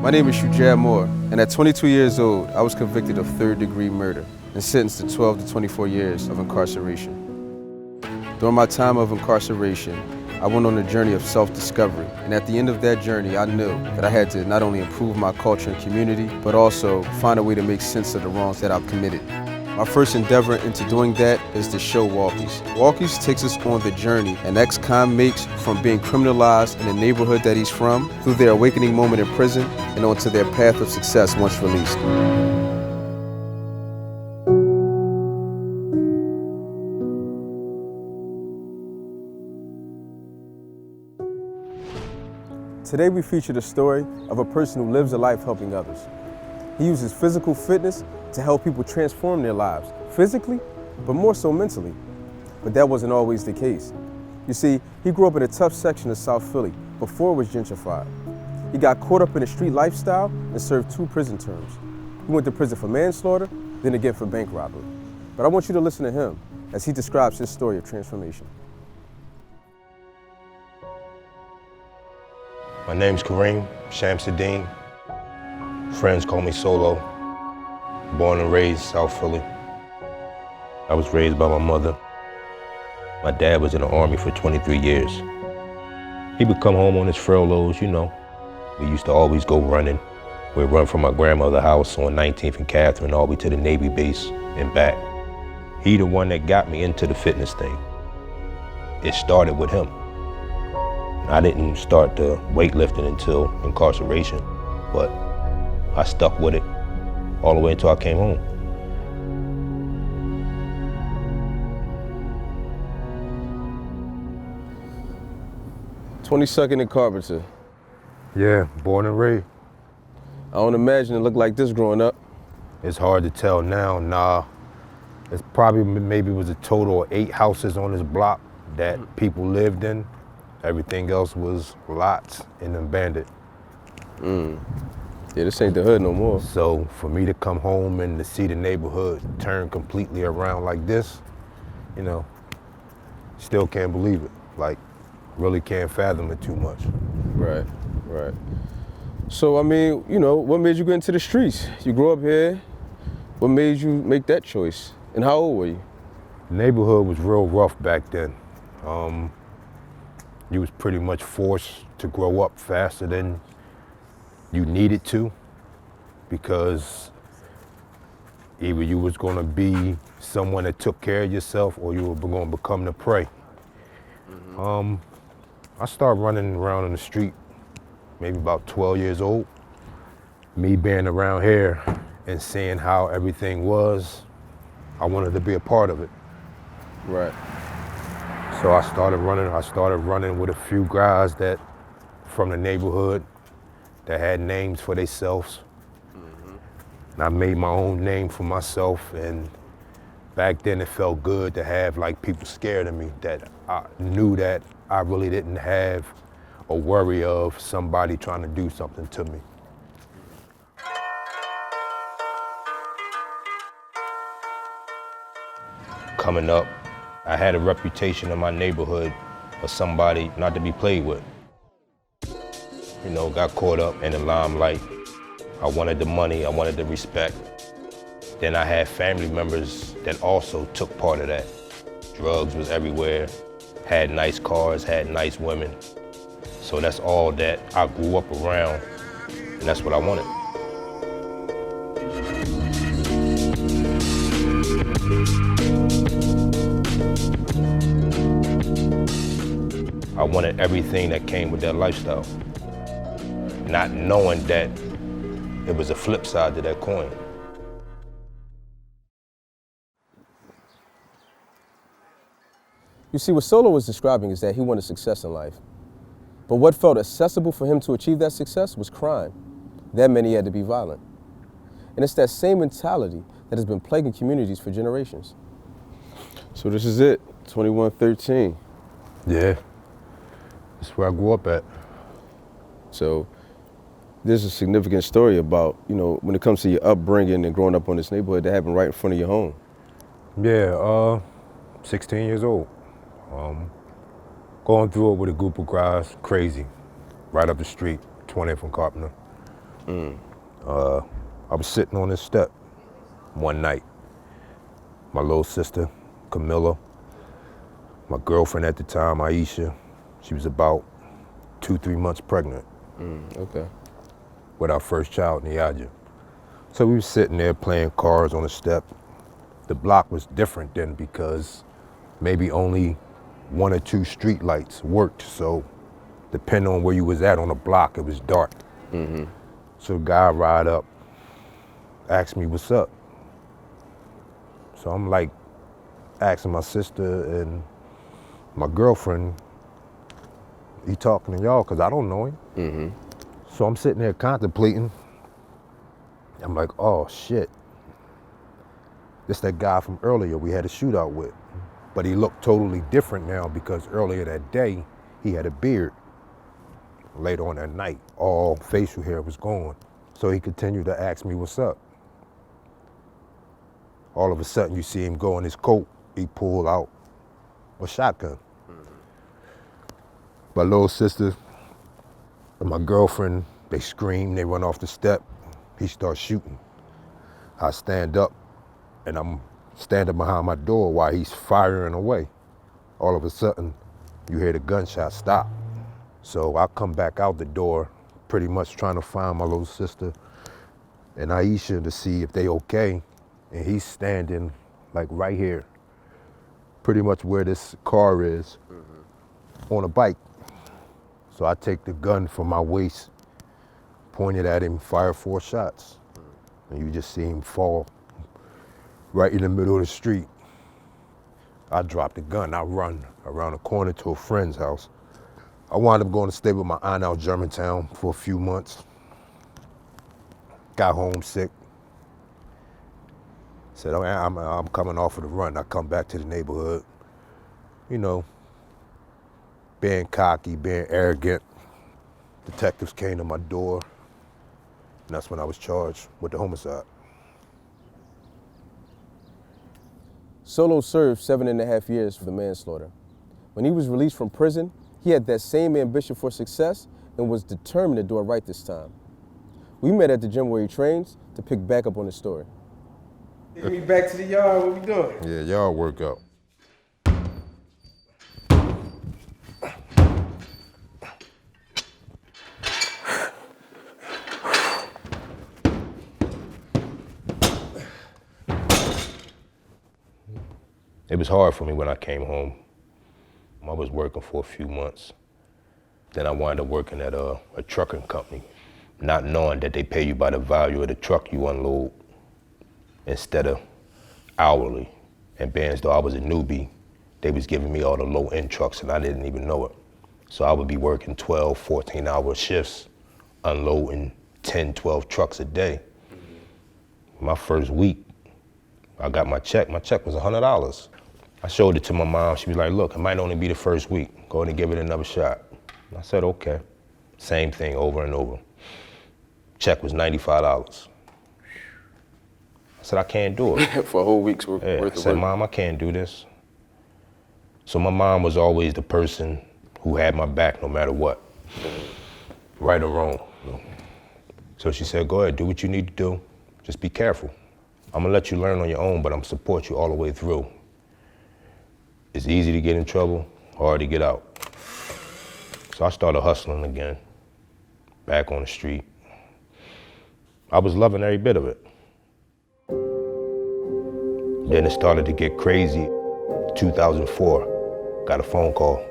My name is Shuja Moore, and at 22 years old, I was convicted of third-degree murder and sentenced to 12 to 24 years of incarceration. During my time of incarceration, I went on a journey of self-discovery, and at the end of that journey, I knew that I had to not only improve my culture and community, but also find a way to make sense of the wrongs that I've committed. My first endeavor into doing that is the show Walkies. Walkies takes us on the journey an ex-con makes from being criminalized in the neighborhood that he's from, through their awakening moment in prison, and onto their path of success once released. Today we feature the story of a person who lives a life helping others. He uses physical fitness to help people transform their lives, physically, but more so mentally. But that wasn't always the case. You see, he grew up in a tough section of South Philly before it was gentrified. He got caught up in the street lifestyle and served 2 prison terms. He went to prison for manslaughter, then again for bank robbery. But I want you to listen to him as he describes his story of transformation. My name's Karim, Shamsiddeen. Friends call me Solo. Born and raised South Philly. I was raised by my mother. My dad was in the Army for 23 years. He would come home on his furloughs, you know. We used to always go running. We'd run from my grandmother's house on 19th and Catherine all the way to the Navy base and back. He the one that got me into the fitness thing. It started with him. I didn't start the weightlifting until incarceration, but I stuck with it all the way until I came home. "22nd and Carpenter." Yeah, born and raised. I don't imagine it looked like this growing up. It's hard to tell now, nah. It's probably maybe was a total of 8 houses on this block that people lived in. Everything else was lots and abandoned. Yeah, this ain't the hood no more. So for me to come home and to see the neighborhood turn completely around like this, you know, still can't believe it. Like, really can't fathom it too much. Right, right. So, I mean, you know, what made you get into the streets? You grew up here. What made you make that choice? And how old were you? The neighborhood was real rough back then. You was pretty much forced to grow up faster than you needed to, because either you was gonna be someone that took care of yourself or you were gonna become the prey. I started running around in the street maybe about 12 years old. Me being around here and seeing how everything was, I wanted to be a part of it. Right. So I started running with a few guys that from the neighborhood that had names for themselves. And I made my own name for myself, and back then it felt good to have like people scared of me, that I knew that I really didn't have a worry of somebody trying to do something to me. Coming up, I had a reputation in my neighborhood of somebody not to be played with. You know, got caught up in the limelight. I wanted the money, I wanted the respect. Then I had family members that also took part of that. Drugs was everywhere, had nice cars, had nice women. So that's all that I grew up around, and that's what I wanted. I wanted everything that came with that lifestyle, not knowing that it was a flip side to that coin. You see, what Solo was describing is that he wanted success in life. But what felt accessible for him to achieve that success was crime. That meant he had to be violent. And it's that same mentality that has been plaguing communities for generations. So this is it, 2113. Yeah, that's where I grew up at. So there's a significant story about, you know, when it comes to your upbringing and growing up on this neighborhood that happened right in front of your home. Yeah, 16 years old. Going through it with a group of guys, crazy, right up the street, 20th and Carpenter. I was sitting on this step one night. My little sister, Camilla, my girlfriend at the time, Aisha, she was about 2-3 months pregnant. Okay. With our first child, Niaja. So we were sitting there playing cards on the step. The block was different then because maybe only 1 or 2 street lights worked. So depending on where you was at on the block, it was dark. So the guy ride up, asked me what's up. So I'm like asking my sister and my girlfriend, he talking to y'all? Cause I don't know him. So I'm sitting there contemplating. I'm like, oh shit. This that guy from earlier we had a shootout with. But he looked totally different now because earlier that day, he had a beard. Later on that night, all facial hair was gone. So he continued to ask me what's up. All of a sudden you see him go in his coat, he pulled out a shotgun. My little sister and my girlfriend, they scream, they run off the step. He starts shooting. I stand up and I'm standing behind my door while he's firing away. All of a sudden, you hear the gunshot stop. So I come back out the door, pretty much trying to find my little sister and Aisha to see if they okay. And he's standing like right here, pretty much where this car is, on a bike. So I take the gun from my waist, pointed at him, fire 4 shots. And you just see him fall right in the middle of the street. I drop the gun, I run around the corner to a friend's house. I wound up going to stay with my aunt out in Germantown for a few months. Got homesick. Said, oh, I'm coming off of the run. I come back to the neighborhood. You know, being cocky, being arrogant. Detectives came to my door, and that's when I was charged with the homicide. Solo served 7.5 years for the manslaughter. When he was released from prison, he had that same ambition for success and was determined to do it right this time. We met at the gym where he trains to pick back up on the story. Take me back to the yard, what we doing? Yeah, y'all work out. It was hard for me when I came home. I was working for a few months. Then I wound up working at a trucking company, not knowing that they pay you by the value of the truck you unload instead of hourly. And being as though I was a newbie, they was giving me all the low-end trucks and I didn't even know it. So I would be working 12, 14-hour shifts, unloading 10, 12 trucks a day. My first week, I got my check. My check was $100. I showed it to my mom. She was like, look, it might only be the first week. Go ahead and give it another shot. I said, okay. Same thing over and over. Check was $95. I said, I can't do it. For a whole week's worth of work. I said, Mom, I can't do this. So my mom was always the person who had my back no matter what, right or wrong. So she said, go ahead, do what you need to do. Just be careful. I'm gonna let you learn on your own, but I'm gonna support you all the way through. It's easy to get in trouble, hard to get out. So I started hustling again, back on the street. I was loving every bit of it. Then it started to get crazy. 2004, got a phone call.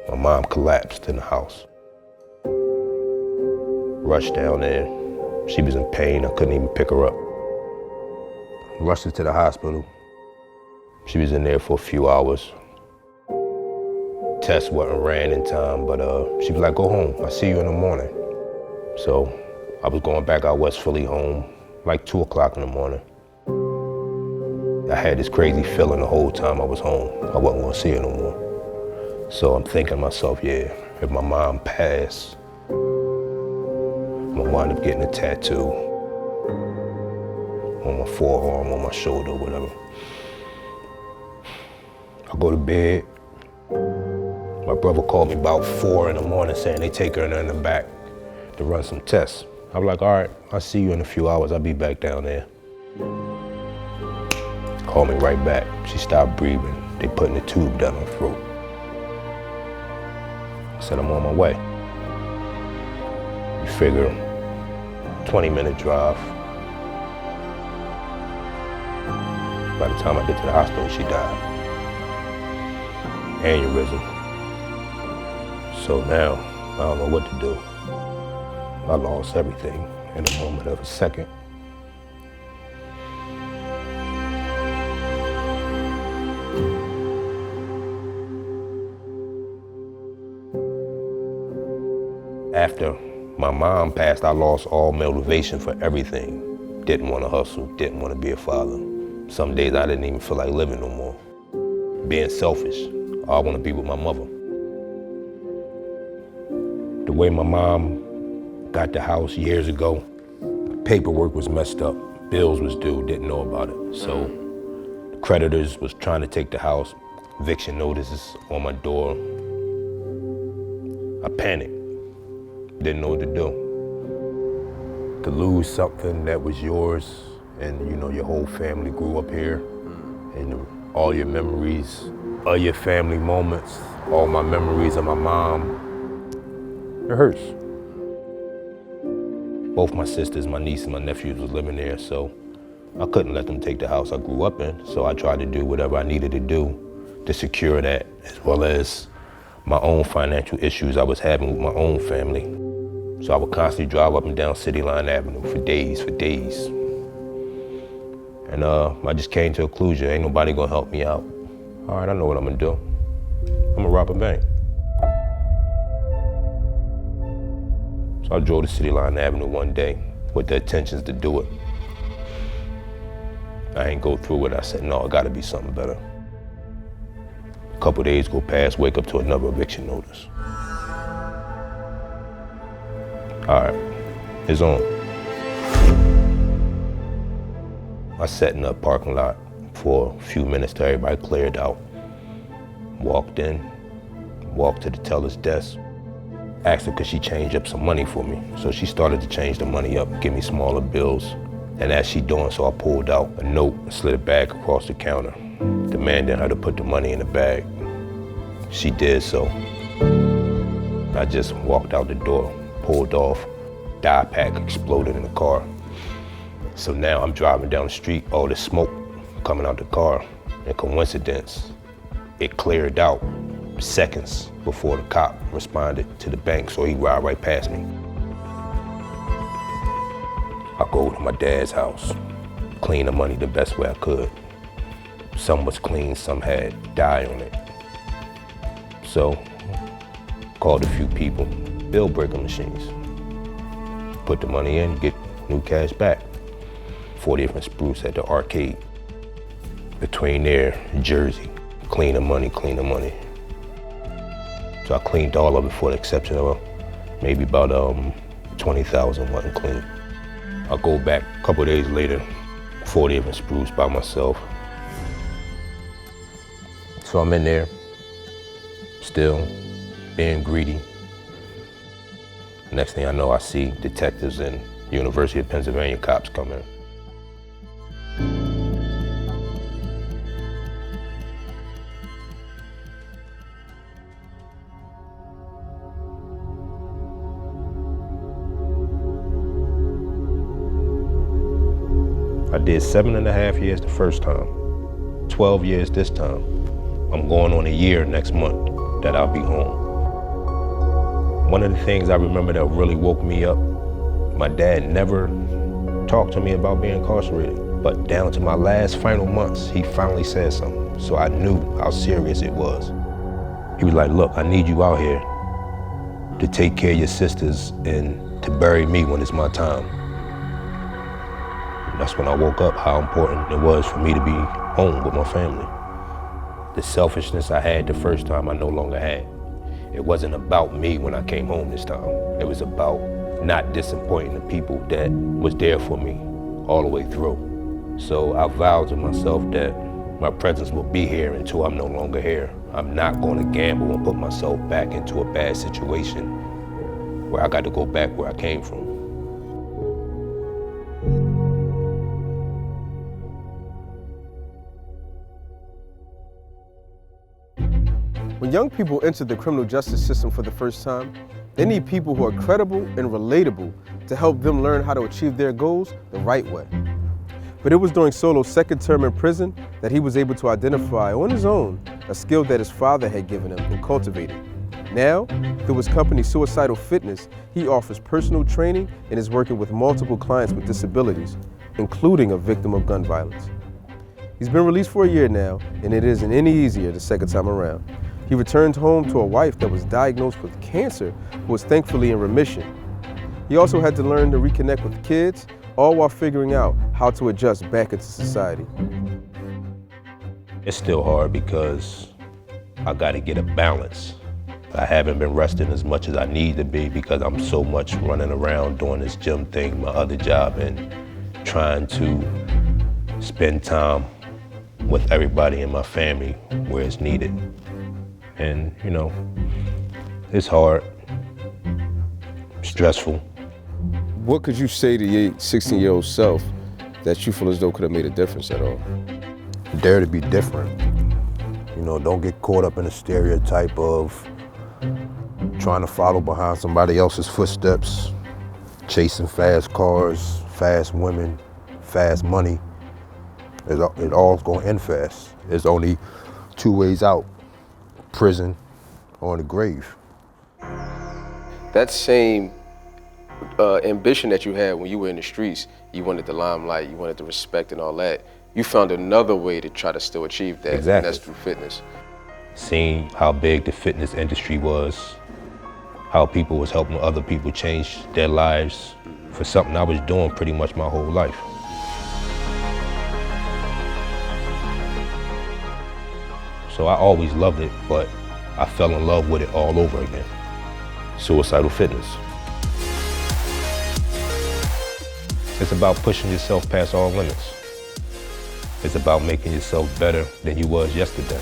My mom collapsed in the house. Rushed down there. She was in pain, I couldn't even pick her up. Rushed her to the hospital. She was in there for a few hours. Tests wasn't ran in time, but she was like, go home, I'll see you in the morning. So I was going back out West Philly home, like 2 o'clock in the morning. I had this crazy feeling the whole time I was home. I wasn't gonna see her no more. So I'm thinking to myself, yeah, if my mom passed, I'm gonna wind up getting a tattoo on my forearm, on my shoulder, whatever. I go to bed. My brother called me about 4 in the morning saying they take her in the back to run some tests. I was like, all right, I'll see you in a few hours. I'll be back down there. Called me right back. She stopped breathing. They putting the tube down her throat. I said, I'm on my way. You figure 20-minute drive. By the time I get to the hospital, she died. Aneurysm. So now, I don't know what to do. I lost everything in a moment of a second. After my mom passed, I lost all motivation for everything. Didn't want to hustle, didn't want to be a father. Some days I didn't even feel like living no more. Being selfish, I want to be with my mother. The way my mom got the house years ago, paperwork was messed up, bills was due, didn't know about it. So the creditors was trying to take the house, eviction notices on my door. I panicked. Didn't know what to do. To lose something that was yours and you know your whole family grew up here and all your memories of your family moments, all my memories of my mom, it hurts. Both my sisters, my niece and my nephews was living there, so I couldn't let them take the house I grew up in, so I tried to do whatever I needed to do to secure that, as well as my own financial issues I was having with my own family. So I would constantly drive up and down City Line Avenue for days. And I just came to a conclusion, ain't nobody gonna help me out. All right, I know what I'm gonna do. I'm gonna rob a bank. So I drove to City Line Avenue one day with the intentions to do it. I ain't go through it. I said, no, it gotta be something better. A couple days go past, wake up to another eviction notice. All right, it's on. I sat in the parking lot for a few minutes till everybody cleared out. Walked in, walked to the teller's desk, asked her could she change up some money for me. So she started to change the money up, give me smaller bills. And as she doing so, I pulled out a note and slid it back across the counter, demanding her to put the money in the bag. She did so. I just walked out the door, pulled off, dye pack exploded in the car. So now I'm driving down the street, all this smoke coming out the car. And coincidence, it cleared out seconds before the cop responded to the bank, so he ride right past me. I go to my dad's house, clean the money the best way I could. Some was clean, some had dye on it. So, called a few people, bill breaker machines. Put the money in, get new cash back. 40th and Spruce at the arcade. Between there, Jersey, clean the money. So I cleaned all of it for the exception of maybe about 20,000 wasn't clean. I go back a couple days later, 40th and Spruce by myself. So I'm in there, still being greedy. Next thing I know, I see detectives and University of Pennsylvania cops come in. I did 7.5 years the first time, 12 years this time. I'm going on a year next month that I'll be home. One of the things I remember that really woke me up, my dad never talked to me about being incarcerated, but down to my last final months, he finally said something. So I knew how serious it was. He was like, look, I need you out here to take care of your sisters and to bury me when it's my time. And that's when I woke up, how important it was for me to be home with my family. The selfishness I had the first time, I no longer had. It wasn't about me when I came home this time. It was about not disappointing the people that was there for me all the way through. So I vowed to myself that my presence will be here until I'm no longer here. I'm not going to gamble and put myself back into a bad situation where I got to go back where I came from. When young people enter the criminal justice system for the first time, they need people who are credible and relatable to help them learn how to achieve their goals the right way. But it was during Solo's second term in prison that he was able to identify on his own a skill that his father had given him and cultivated. Now, through his company Suicidal Fitness, he offers personal training and is working with multiple clients with disabilities, including a victim of gun violence. He's been released for a year now, and it isn't any easier the second time around. He returned home to a wife that was diagnosed with cancer, who was thankfully in remission. He also had to learn to reconnect with kids, all while figuring out how to adjust back into society. It's still hard because I gotta get a balance. I haven't been resting as much as I need to be because I'm so much running around doing this gym thing, my other job, and trying to spend time with everybody in my family where it's needed. And, you know, it's hard, stressful. What could you say to your 16-year-old self that you feel as though could have made a difference at all? Dare to be different. You know, don't get caught up in the stereotype of trying to follow behind somebody else's footsteps, chasing fast cars, fast women, fast money. It all's gonna end fast. There's only two ways out, prison or in the grave. That same ambition that you had when you were in the streets, you wanted the limelight, you wanted the respect and all that, you found another way to try to still achieve that, Exactly. And that's through fitness. Seeing how big the fitness industry was, how people was helping other people change their lives for something I was doing pretty much my whole life. So I always loved it, but I fell in love with it all over again. Suicidal Fitness. It's about pushing yourself past all limits. It's about making yourself better than you was yesterday.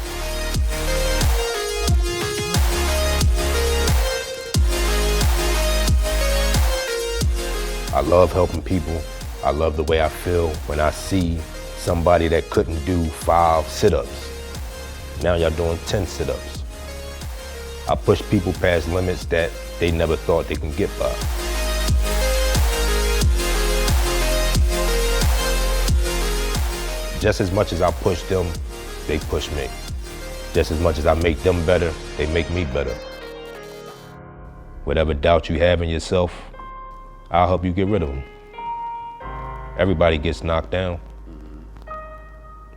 I love helping people. I love the way I feel when I see somebody that couldn't do 5 sit-ups. Now y'all doing 10 sit-ups. I push people past limits that they never thought they can get by. Just as much as I push them, they push me. Just as much as I make them better, they make me better. Whatever doubt you have in yourself, I'll help you get rid of them. Everybody gets knocked down,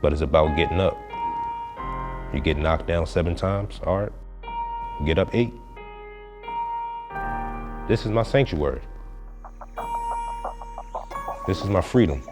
but it's about getting up. You get knocked down 7 times, all right, get up 8. This is my sanctuary. This is my freedom.